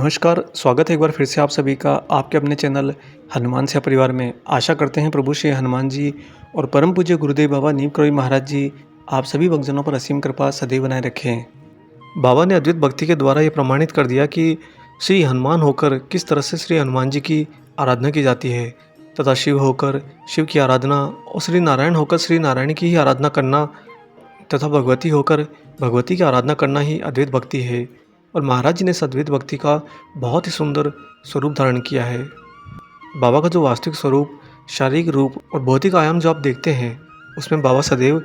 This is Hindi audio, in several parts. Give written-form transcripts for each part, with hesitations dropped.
नमस्कार, स्वागत है एक बार फिर से आप सभी का आपके अपने चैनल हनुमान सेवा परिवार में। आशा करते हैं प्रभु श्री हनुमान जी और परम पूज्य गुरुदेव बाबा नीम करोली महाराज जी आप सभी भक्तजनों पर असीम कृपा सदैव बनाए रखें। बाबा ने अद्वैत भक्ति के द्वारा ये प्रमाणित कर दिया कि श्री हनुमान होकर किस तरह से श्री हनुमान जी की आराधना की जाती है तथा शिव होकर शिव की आराधना और श्री नारायण होकर श्री नारायण की ही आराधना करना तथा भगवती होकर भगवती की आराधना करना ही अद्वैत भक्ति है। और महाराज जी ने इस अद्वैत भक्ति का बहुत ही सुंदर स्वरूप धारण किया है। बाबा का जो वास्तविक स्वरूप, शारीरिक रूप और भौतिक आयाम जो आप देखते हैं, उसमें बाबा सदैव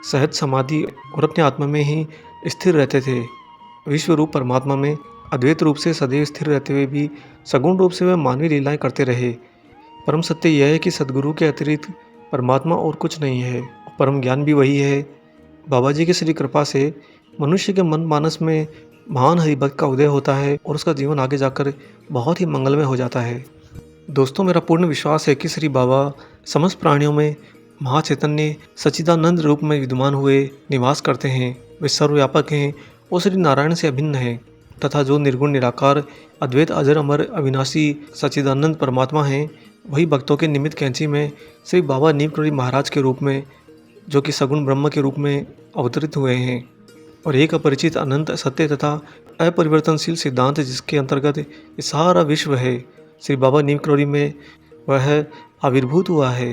सहज समाधि और अपनी आत्मा में ही स्थिर रहते थे। विश्व रूप परमात्मा में अद्वैत रूप से सदैव स्थिर रहते हुए भी सगुण रूप से वे मानवीय लीलाएं करते रहे। परम सत्य यह है कि सद्गुरु के अतिरिक्त परमात्मा और कुछ नहीं है। परम ज्ञान भी वही है। बाबा जी की श्री कृपा से मनुष्य के मन मानस में महान हरिभक्त का उदय होता है और उसका जीवन आगे जाकर बहुत ही मंगलमय हो जाता है। दोस्तों, मेरा पूर्ण विश्वास है कि श्री बाबा समस्त प्राणियों में महाचैतन्य सच्चिदानंद रूप में विद्यमान हुए निवास करते हैं। वे सर्वव्यापक हैं और श्री नारायण से अभिन्न हैं तथा जो निर्गुण निराकार अद्वैत अजर अमर अविनाशी सच्चिदानंद परमात्मा हैं, वही भक्तों के निमित्त कैंची में श्री बाबा नीम करोली महाराज के रूप में, जो कि सगुण ब्रह्म के रूप में अवतरित हुए हैं और एक अपरिचित अनंत सत्य तथा अपरिवर्तनशील सिद्धांत जिसके अंतर्गत ये सारा विश्व है, श्री बाबा नीम करोली में वह आविर्भूत हुआ है।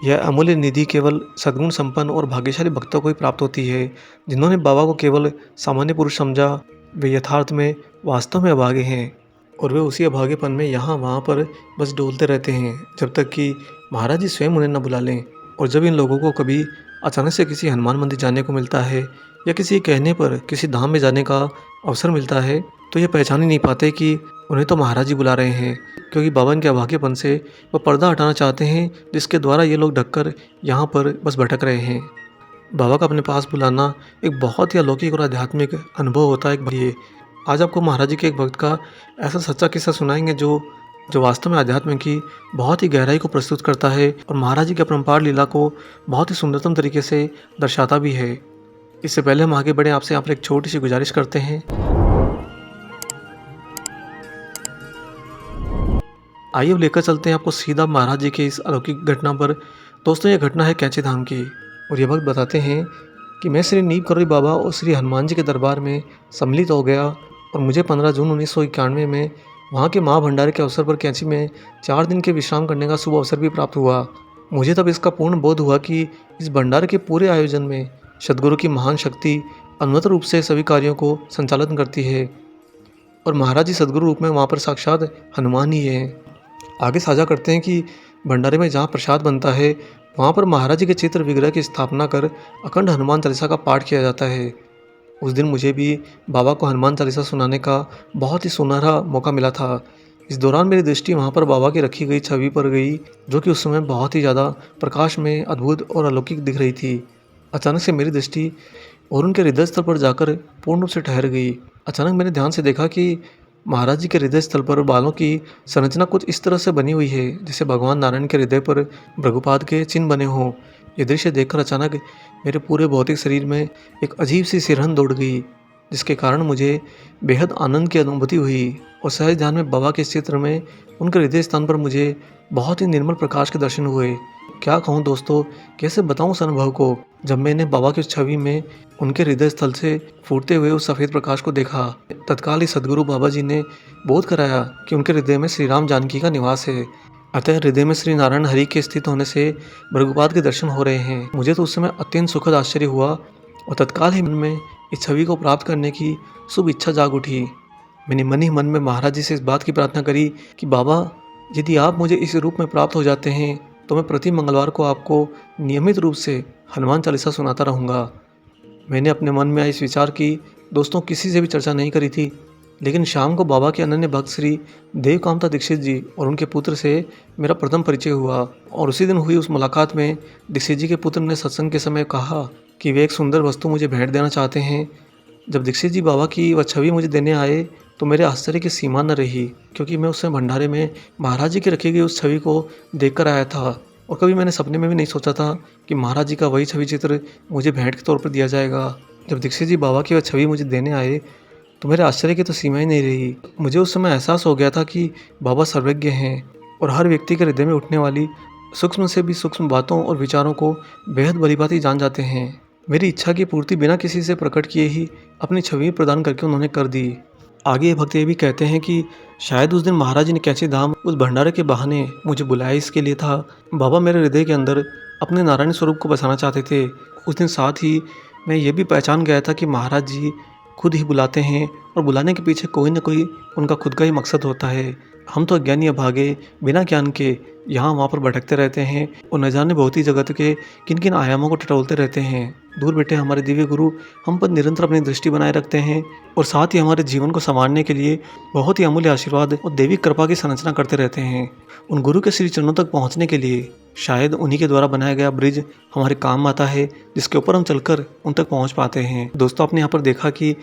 यह अमूल्य निधि केवल सद्गुण संपन्न और भाग्यशाली भक्तों को ही प्राप्त होती है, जिन्होंने बाबा को केवल सामान्य पुरुष समझा। वे यथार्थ में वास्तव में अभागे हैं और वे उसी अभागेपन में यहाँ वहाँ पर बस डोलते रहते हैं जब तक कि महाराज जी स्वयं उन्हें न बुला लें। और जब इन लोगों को कभी अचानक से किसी हनुमान मंदिर जाने को मिलता है या किसी कहने पर किसी धाम में जाने का अवसर मिलता है, तो ये पहचान ही नहीं पाते कि उन्हें तो महाराज जी बुला रहे हैं, क्योंकि बाबा के अभागेपन से वह पर्दा हटाना चाहते हैं जिसके द्वारा ये लोग ढककर यहाँ पर बस भटक रहे हैं। बाबा का अपने पास बुलाना एक बहुत ही अलौकिक और आध्यात्मिक अनुभव होता है। ये आज आपको महाराज जी के एक भक्त का ऐसा सच्चा किस्सा सुनाएंगे जो वास्तव में अध्यात्म की बहुत ही गहराई को प्रस्तुत करता है और महाराज जी के अपरंपार लीला को बहुत ही सुंदरतम तरीके से दर्शाता भी है। इससे पहले हम आगे बढ़े, आपसे यहाँ पर एक छोटी सी गुजारिश करते हैं। आइए अब लेकर चलते हैं आपको सीधा महाराज जी के इस अलौकिक घटना पर। दोस्तों, यह घटना है कैंची धाम की और ये भक्त बताते हैं कि मैं श्री नीम करोली बाबा और श्री हनुमान जी के दरबार में सम्मिलित हो गया और मुझे 15 जून 1991 में वहाँ के महाभंडारे के अवसर पर कैंची में 4 दिन के विश्राम करने का शुभ अवसर भी प्राप्त हुआ। मुझे तब इसका पूर्ण बोध हुआ कि इस भंडारे के पूरे आयोजन में सद्गुरु की महान शक्ति अनवरत रूप से सभी कार्यों को संचालन करती है और महाराज जी सद्गुरु रूप में वहाँ पर साक्षात हनुमान ही हैं। आगे साझा करते हैं कि भंडारे में जहाँ प्रसाद बनता है, वहाँ पर महाराज जी के चित्र विग्रह की स्थापना कर अखंड हनुमान चालीसा का पाठ किया जाता है। उस दिन मुझे भी बाबा को हनुमान चालीसा सुनाने का बहुत ही सुनहरा मौका मिला था। इस दौरान मेरी दृष्टि वहाँ पर बाबा की रखी गई छवि पर गई, जो कि उस समय बहुत ही ज़्यादा प्रकाश में अद्भुत और अलौकिक दिख रही थी। अचानक से मेरी दृष्टि और उनके हृदय स्थल पर जाकर पूर्ण रूप से ठहर गई। अचानक मैंने ध्यान से देखा कि महाराज जी के हृदय स्थल पर बालों की संरचना कुछ इस तरह से बनी हुई है जैसे भगवान नारायण के हृदय पर भृगुपाद के चिन्ह बने हों। ये दृश्य देखकर अचानक मेरे पूरे भौतिक शरीर में एक अजीब सी सिरहन दौड़ गई, जिसके कारण मुझे बेहद आनंद की अनुभूति हुई और सहज ध्यान में बाबा के चित्र में उनके हृदय स्थान पर मुझे बहुत ही निर्मल प्रकाश के दर्शन हुए। क्या कहूँ दोस्तों, कैसे बताऊँ उस अनुभव को। जब मैंने बाबा की छवि में उनके हृदय स्थल से फूटते हुए उस सफ़ेद प्रकाश को देखा, तत्काल ही सद्गुरु बाबा जी ने बोध कराया कि उनके हृदय में श्री राम जानकी का निवास है, अतः हृदय में श्री नारायण हरि के स्थित होने से भृगुपाद के दर्शन हो रहे हैं। मुझे तो उस समय अत्यंत सुखद आश्चर्य हुआ और तत्काल ही मन में इस छवि को प्राप्त करने की शुभ इच्छा जाग उठी। मैंने मन ही मन में महाराज जी से इस बात की प्रार्थना करी कि बाबा, यदि आप मुझे इस रूप में प्राप्त हो जाते हैं तो मैं प्रति मंगलवार को आपको नियमित रूप से हनुमान चालीसा सुनाता रहूँगा। मैंने अपने मन में इस विचार की दोस्तों किसी से भी चर्चा नहीं करी थी, लेकिन शाम को बाबा के अनन्य भक्त श्री देवकांता दीक्षित जी और उनके पुत्र से मेरा प्रथम परिचय हुआ और उसी दिन हुई उस मुलाकात में दीक्षित जी के पुत्र ने सत्संग के समय कहा कि वे एक सुंदर वस्तु मुझे भेंट देना चाहते हैं। जब दीक्षित जी बाबा की वह छवि मुझे देने आए तो मेरे आश्चर्य की सीमा न रही, क्योंकि मैं उस समय भंडारे में महाराज जी की रखी गई उस छवि को देखकर आया था और कभी मैंने सपने में भी नहीं सोचा था कि महाराज जी का वही छवि चित्र मुझे भेंट के तौर पर दिया जाएगा। जब दीक्षित जी बाबा की वह छवि मुझे देने आए तो मेरे आश्चर्य की तो सीमा ही नहीं रही। मुझे उस समय एहसास हो गया था कि बाबा सर्वज्ञ हैं और हर व्यक्ति के हृदय में उठने वाली सूक्ष्म से भी सूक्ष्म बातों और विचारों को बेहद भलीभांति जान जाते हैं। मेरी इच्छा की पूर्ति बिना किसी से प्रकट किए ही अपनी छवि प्रदान करके उन्होंने कर दी। आगे ये भक्त ये भी कहते हैं कि शायद उस दिन महाराज जी ने कैंची धाम उस भंडारे के बहाने मुझे बुलाया इसके लिए था। बाबा मेरे हृदय के अंदर अपने नारायण स्वरूप को बसाना चाहते थे। उस दिन साथ ही मैं ये भी पहचान गया था कि महाराज जी खुद ही बुलाते हैं और बुलाने के पीछे कोई न कोई उनका खुद का ही मकसद होता है। हम तो अज्ञानी अभागे बिना ज्ञान के यहाँ वहाँ पर भटकते रहते हैं और न जाने भौतिक जगत के किन किन आयामों को टटोलते रहते हैं। दूर बैठे हमारे दिव्य गुरु हम पर निरंतर अपनी दृष्टि बनाए रखते हैं और साथ ही हमारे जीवन को संवारने के लिए बहुत ही अमूल्य आशीर्वाद और दैविक कृपा की संरचना करते रहते हैं। उन गुरु के श्री चरणों तक पहुँचने के लिए शायद उन्हीं के द्वारा बनाया गया ब्रिज हमारे काम आता है, जिसके ऊपर हम चलकर उन तक पहुँच पाते हैं। दोस्तों, आपने यहाँ पर देखा कि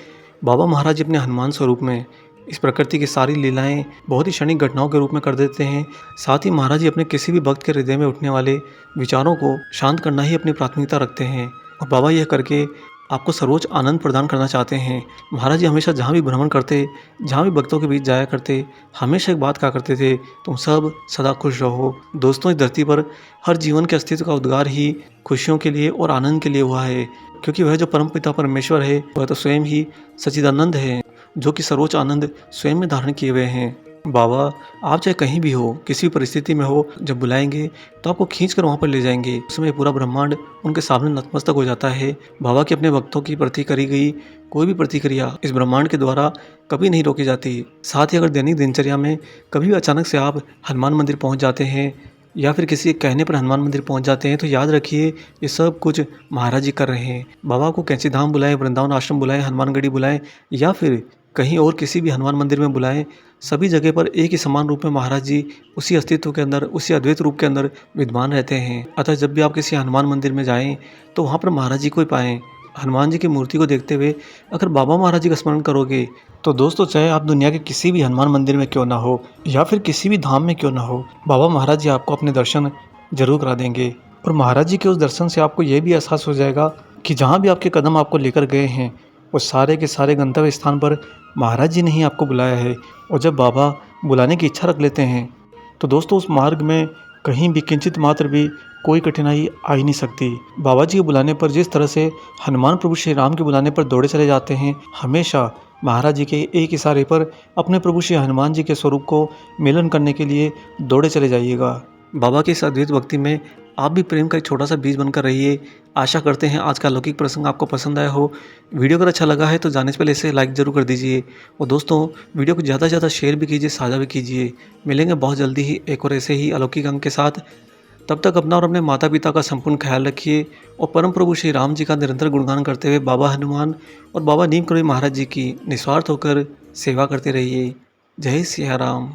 बाबा महाराज जी अपने हनुमान स्वरूप में इस प्रकृति की सारी लीलाएं बहुत ही क्षणिक घटनाओं के रूप में कर देते हैं। साथ ही महाराज जी अपने किसी भी भक्त के हृदय में उठने वाले विचारों को शांत करना ही अपनी प्राथमिकता रखते हैं और बाबा यह करके आपको सर्वोच्च आनंद प्रदान करना चाहते हैं। महाराज जी हमेशा जहाँ भी भ्रमण करते, जहाँ भी भक्तों के बीच जाया करते, हमेशा एक बात कहा करते थे, तुम सब सदा खुश रहो। दोस्तों, इस धरती पर हर जीवन के अस्तित्व का उद्गार ही खुशियों के लिए और आनंद के लिए हुआ है, क्योंकि वह जो परमपिता परमेश्वर है वह तो स्वयं ही सच्चिदानंद है, जो कि सर्वोच्च आनंद स्वयं में धारण किए हुए हैं। बाबा आप चाहे कहीं भी हो, किसी भी परिस्थिति में हो, जब बुलाएंगे तो आपको खींच कर वहाँ पर ले जाएंगे। उस समय पूरा ब्रह्मांड उनके सामने नतमस्तक हो जाता है। बाबा के अपने भक्तों की प्रति करी गई कोई भी प्रतिक्रिया इस ब्रह्मांड के द्वारा कभी नहीं रोकी जाती। साथ ही अगर दैनिक दिनचर्या में कभी भी अचानक से आप हनुमान मंदिर पहुँच जाते हैं या फिर किसी के कहने पर हनुमान मंदिर पहुंच जाते हैं, तो याद रखिए ये सब कुछ महाराज जी कर रहे हैं। बाबा को कैंची धाम बुलाएं, वृंदावन आश्रम बुलाएं, हनुमानगढ़ी बुलाएं या फिर कहीं और किसी भी हनुमान मंदिर में बुलाएं, सभी जगह पर एक ही समान रूप में महाराज जी उसी अस्तित्व के अंदर, उसी अद्वैत रूप के अंदर विद्यमान रहते हैं। अतः जब भी आप किसी हनुमान मंदिर में जाएं तो वहाँ पर महाराज जी को ही पाएं। हनुमान जी की मूर्ति को देखते हुए अगर बाबा महाराज जी का स्मरण करोगे तो दोस्तों, चाहे आप दुनिया के किसी भी हनुमान मंदिर में क्यों ना हो या फिर किसी भी धाम में क्यों ना हो, बाबा महाराज जी आपको अपने दर्शन जरूर करा देंगे। और महाराज जी के उस दर्शन से आपको ये भी एहसास हो जाएगा कि जहाँ भी आपके कदम आपको लेकर गए हैं वो सारे के सारे गंतव्य स्थान पर महाराज जी ने ही आपको बुलाया है। और जब बाबा बुलाने की इच्छा रख लेते हैं तो दोस्तों, उस मार्ग में कहीं भी किंचित मात्र भी कोई कठिनाई आ ही नहीं सकती। बाबा जी के बुलाने पर जिस तरह से हनुमान प्रभु श्री राम के बुलाने पर दौड़े चले जाते हैं, हमेशा महाराज जी के एक इशारे पर अपने प्रभु श्री हनुमान जी के स्वरूप को मिलन करने के लिए दौड़े चले जाइएगा। बाबा की इस अद्वैत भक्ति में आप भी प्रेम का एक छोटा सा बीज बनकर रहिए। आशा करते हैं आज का अलौकिक प्रसंग आपको पसंद आया हो। वीडियो अगर अच्छा लगा है तो जाने से पहले इसे लाइक ज़रूर कर दीजिए और दोस्तों, वीडियो को ज़्यादा से ज़्यादा शेयर भी कीजिए, साझा भी कीजिए। मिलेंगे बहुत जल्दी ही एक और ऐसे ही अलौकिक अंक के साथ। तब तक अपना और अपने माता पिता का संपूर्ण ख्याल रखिए और परम प्रभु श्री राम जी का निरंतर गुणगान करते हुए बाबा हनुमान और बाबा नीम करोली महाराज जी की निस्वार्थ होकर सेवा करते रहिए। जय सिया राम।